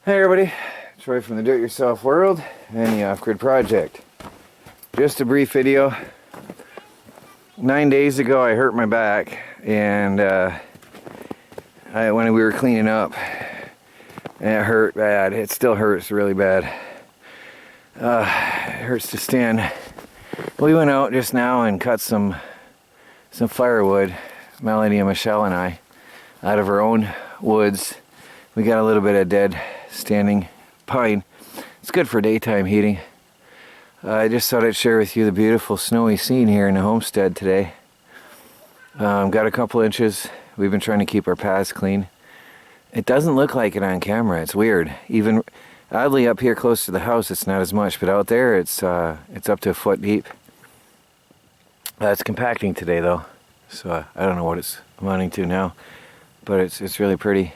Hey everybody, Troy from the Do-It-Yourself World and the Off-Grid Project. Just a brief video. 9 days ago I hurt my back, and when we were cleaning up, and it hurt bad. It still hurts really bad. It hurts to stand. We went out just now and cut some firewood, Melanie and Michelle and I, out of our own woods. We got a little bit of dead standing pine. It's good for daytime heating. I just thought I'd share with you the beautiful snowy scene here in the homestead today. Got a couple inches. We've been trying to keep our paths clean. It doesn't look like it on camera. It's weird. Even oddly up here close to the house it's not as much, but out there it's up to a foot deep. It's compacting today though, so I don't know what it's amounting to now, but it's really pretty.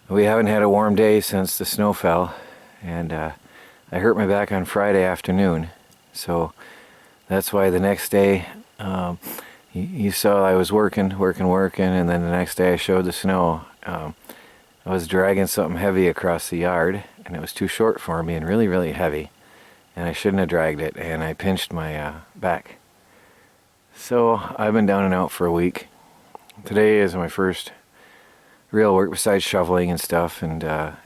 We haven't had a warm day since the snow fell, and I hurt my back on Friday afternoon, so that's why the next day you saw I was working, and then the next day I showed the snow. I was dragging something heavy across the yard, and it was too short for me and really, really heavy, and I shouldn't have dragged it, and I pinched my back. So I've been down and out for a week. Today is my first real work besides shoveling and stuff and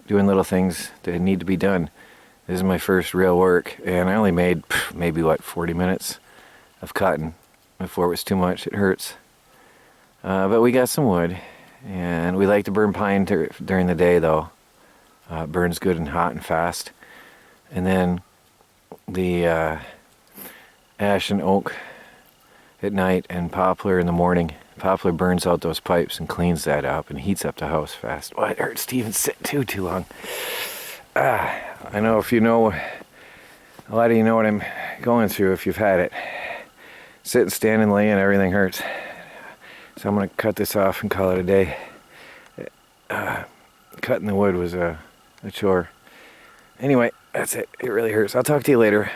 doing little things that need to be done. This is my first real work, and I only made maybe 40 minutes of cutting before it was too much. It hurts, but we got some wood, and we like to burn pine during the day though. It burns good and hot and fast, and then the ash and oak at night and poplar in the morning. Poplar burns out those pipes and cleans that up and heats up the house fast. Oh, it hurts to even sit too long. I know if you know, a lot of you know what I'm going through if you've had it. Sitting, standing, laying, everything hurts. So I'm going to cut this off and call it a day. Cutting the wood was a chore. Anyway, that's it. It really hurts. I'll talk to you later.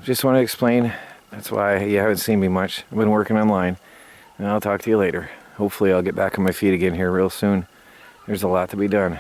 Just want to explain, that's why you haven't seen me much. I've been working online. And I'll talk to you later. Hopefully I'll get back on my feet again here real soon. There's a lot to be done.